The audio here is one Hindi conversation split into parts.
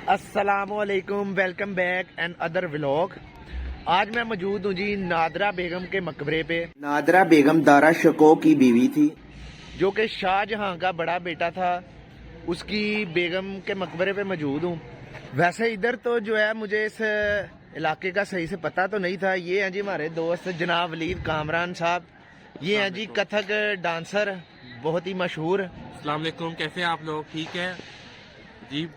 अस्सलामुअलैकुम, welcome back and other vlog. आज मैं मौजूद हूँ जी नादरा बेगम के मकबरे पे। नादरा बेगम दारा शिकोह की बीवी थी, जो कि शाहजहां का बड़ा बेटा था। उसकी बेगम के मकबरे पे मौजूद हूँ। वैसे इधर तो जो है मुझे इस इलाके का सही से पता तो नहीं था। ये हैं जी हमारे दोस्त जनाब वलीद कामरान साहब। ये हैं जी कथक डांसर, बहुत ही मशहूर। अस्सलाम वालेकुम, कैसे हैं आप लोग? ठीक है जी।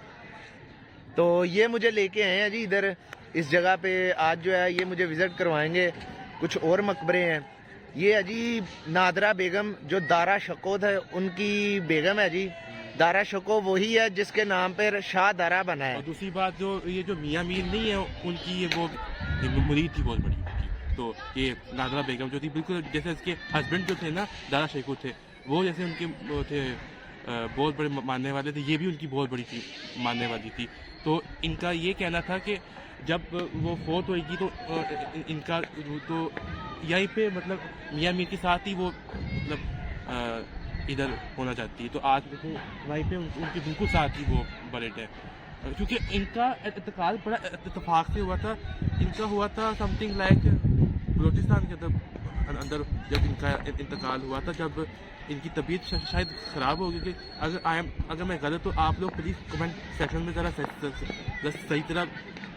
तो ये मुझे लेके आए हैं जी इधर इस जगह पे। आज जो है ये मुझे विजिट करवाएंगे। कुछ और मकबरे हैं। ये है जी नादरा बेगम, जो दारा शिकोह है उनकी बेगम है जी। दारा शिकोह वही है जिसके नाम पर शाह दारा बना है। और दूसरी बात, जो ये जो मियाँ मीर नहीं है उनकी, ये वो मुरीद थी बहुत बड़ी उनकी। तो ये नादरा बेगम जो थी, बिल्कुल जैसे इसके हस्बैंड जो थे ना दारा शिकोह थे, वो जैसे उनके वो थे बहुत बड़े मानने वाले थे। ये भी उनकी बहुत बड़ी थी, मानने वाली थी। तो इनका ये कहना था कि जब वो फोत होएगी तो इनका तो यहीं पे मतलब मियाँ मीर के साथ ही वो मतलब इधर होना चाहती है। तो आज वहीं पे उनके बिल्कुल साथ ही वो बरेट है, क्योंकि इनका इंतकाल बड़ा इत्तेफाक से हुआ था। इनका हुआ था समथिंग लाइक बलोचिस्तान के अंदर जब इनका इंतकाल हुआ था, जब इनकी तबीयत शायद ख़राब हो गई। कि अगर मैं गलत तो आप लोग प्लीज़ कमेंट सेक्शन में ज़रा सही तरह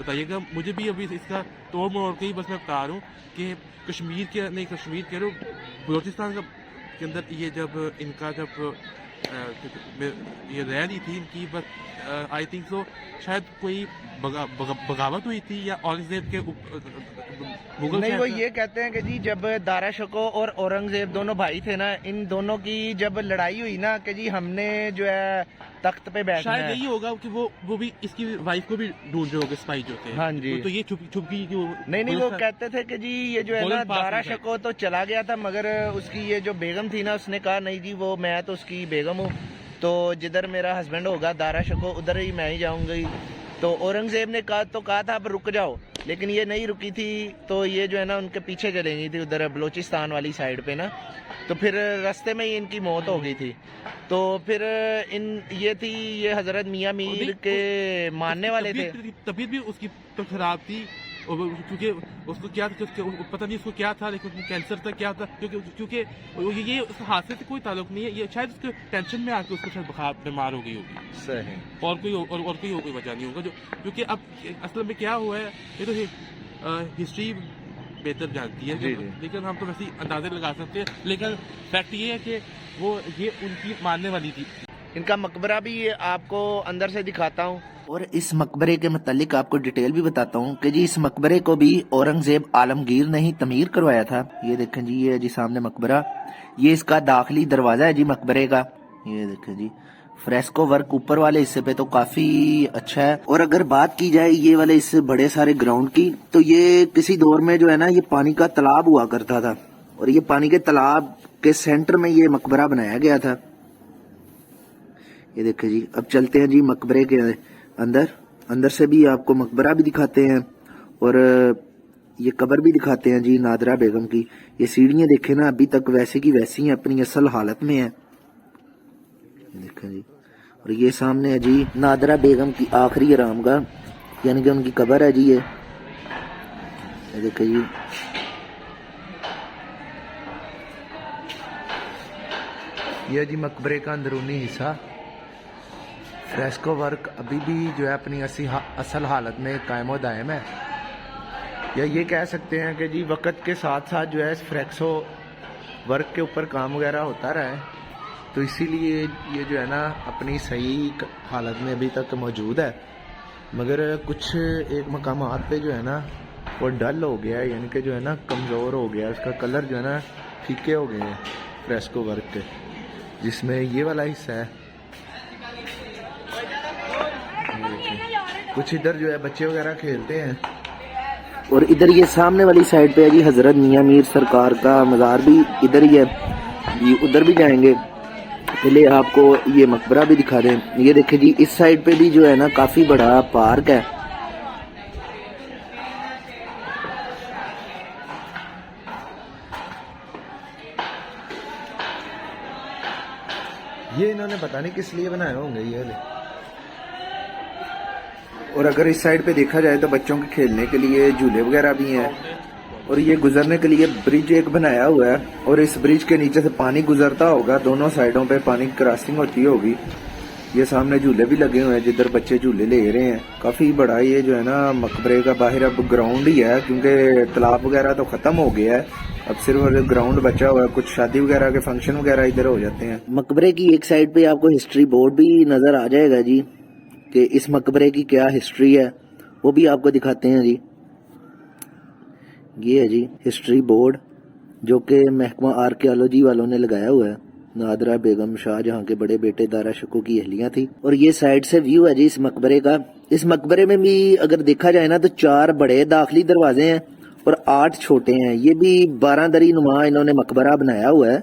बताइएगा। मुझे भी अभी इसका तोड़ मोड़ के ही बस मैं बता रहा हूँ कि कश्मीर के नहीं, कश्मीर कह रहा हूँ, बलोचिस्तान के अंदर ये जब इनका जब ये रह रही थी इनकी, बस आई थिंक सो शायद कोई बगावत हुई थी या औरंगजेब के मुगल नहीं, वो ये कहते हैं कि जी जब दारा शिकोह और औरंगजेब दोनों भाई थे ना, इन दोनों की जब लड़ाई हुई ना कि जी हमने जो है तख्त पे बैठना शायद है। यही होगा कि वो भी इसकी वाइफ को भी ढूंढ रहे होंगे स्पाई जो थे। हाँ जी। तो ये छुपकी कि नहीं, वो कहते थे कि जी ये जो है ना गोल्डन पास दारा में शिकोह तो चला गया था, मगर उसकी ये जो बेगम थी ना, उसने कहा नहीं जी वो मैं तो उसकी बेगम हूँ, तो जिधर मेरा हस्बैंड होगा दारा शिकोह उधर ही मैं ही जाऊंगी। तो औरंगजेब ने कहा था अब रुक जाओ, लेकिन ये नहीं रुकी थी। तो ये जो है ना उनके पीछे चले गई थी उधर बलोचिस्तान वाली साइड पे ना। तो फिर रास्ते में ही इनकी मौत हो गई थी। तो फिर ये हजरत मियाँ मीर के मानने वाले थे। तबीयत भी उसकी तो खराब थी, क्योंकि उसको क्या पता नहीं उसको क्या था, लेकिन उसको कैंसर था क्या था, क्योंकि ये उस हादसे से कोई ताल्लुक नहीं है। ये शायद उसके टेंशन में आके उसको शायद बुखार बीमार हो गई होगी। सही। और कोई वजह नहीं होगा। जो क्योंकि अब असल में क्या हुआ है, ये तो हिस्ट्री बेहतर जानती है। लेकिन हम तो वैसे ही अंदाजे लगा सकते हैं। लेकिन फैक्ट ये है कि ये उनकी मानने वाली थी। इनका मकबरा भी आपको अंदर से दिखाता हूँ, और इस मकबरे के मुतालिक आपको डिटेल भी बताता हूँ कि जी इस मकबरे को भी औरंगजेब आलमगीर ने ही तमीर करवाया था। ये देखें जी, ये है जी सामने मकबरा। ये इसका दाखिली दरवाजा है जी मकबरे का। ये देखें जी, फ्रेस्को वर्क ऊपर वाले हिस्से पे तो काफी अच्छा है। और अगर बात की जाए ये वाले इस बड़े सारे ग्राउंड की, तो ये किसी दौर में जो है ना, ये पानी का तालाब हुआ करता था, और ये पानी के तालाब के सेंटर में ये मकबरा बनाया गया था। ये देखिए जी, अब चलते हैं जी मकबरे के अंदर से भी आपको मकबरा भी दिखाते हैं और ये कब्र भी दिखाते हैं जी नादरा बेगम की। ये सीढ़ियां देखे ना, अभी तक वैसे की वैसी हैं, अपनी असल हालत में है। देखें जी, और ये सामने है जी नादरा बेगम की आखिरी आरामगाह, यानी कि उनकी कब्र है जी। ये देखें जी, ये जी मकबरे का अंदरूनी हिस्सा। फ्रेस्को वर्क अभी भी जो है अपनी असल हालत में कायम दायम है। या ये कह सकते हैं कि जी वक्त के साथ साथ जो है इस फ्रेस्को वर्क के ऊपर काम वगैरह होता रहा है, तो इसीलिए ये जो है ना अपनी सही हालत में अभी तक मौजूद है। मगर कुछ एक मकामात पे जो है ना वो डल हो गया है, यानी कि जो है ना कमज़ोर हो गया है। उसका कलर जो है ना फीके हो गए हैं फ्रेस्को वर्क के, जिसमें ये वाला हिस्सा है। कुछ इधर जो है बच्चे वगैरह खेलते हैं। और इधर ये सामने वाली साइड पे है जी हजरत मियाँ मीर सरकार का मज़ार भी इधर ही है जी, उधर भी जाएंगे। पहले आपको ये मकबरा भी दिखा दें। ये देखें जी, इस साइड पे भी जो है ना काफी बड़ा पार्क है। ये इन्होंने पता नहीं किस लिए बनाए होंगे ये। और अगर इस साइड पे देखा जाए तो बच्चों के खेलने के लिए झूले वगैरह भी हैं और ये गुजरने के लिए ब्रिज एक बनाया हुआ है और इस ब्रिज के नीचे से पानी गुजरता होगा, दोनों साइडों पे पानी क्रॉसिंग होती होगी। ये सामने झूले भी लगे हुए हैं जिधर बच्चे झूले ले रहे हैं। काफी बड़ा ये जो है ना मकबरे का बाहर अब ग्राउंड ही है, क्योंकि तालाब वगैरह तो खत्म हो गया है, अब सिर्फ ग्राउंड बचा हुआ है। कुछ शादी वगैरह के फंक्शन वगैरह इधर हो जाते हैं। मकबरे की एक साइड पे आपको हिस्ट्री बोर्ड भी नजर आ जाएगा जी, कि इस मकबरे की क्या हिस्ट्री है, वो भी आपको दिखाते हैं जी। ये है जी हिस्ट्री बोर्ड, जो कि महकमा आर्कियोलॉजी वालों ने लगाया हुआ है। नादरा बेगम शाहजहां के बड़े बेटे दारा शिकोह की अहलिया थी। और ये साइड से व्यू है जी इस मकबरे का। इस मकबरे में भी अगर देखा जाए ना तो 4 बड़े दाखिली दरवाजे हैं और 8 छोटे हैं। ये भी 12 दरी नुमा इन्होंने मकबरा बनाया हुआ है।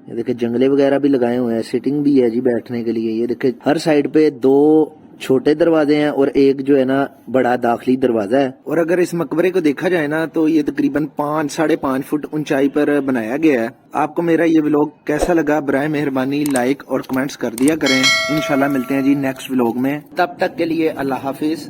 ये देखिए जंगले वगैरह भी लगाए हुए हैं, सिटिंग भी है जी बैठने के लिए। ये देखिए हर साइड पे 2 छोटे दरवाजे हैं और एक जो है ना बड़ा दाखिली दरवाजा है। और अगर इस मकबरे को देखा जाए ना तो ये तकरीबन 5-5.5 फुट ऊंचाई पर बनाया गया है। आपको मेरा ये व्लॉग कैसा लगा, बराए मेहरबानी लाइक और कमेंट्स कर दिया करें। इंशाल्लाह मिलते हैं जी नेक्स्ट व्लॉग में, तब तक के लिए अल्लाह हाफिज।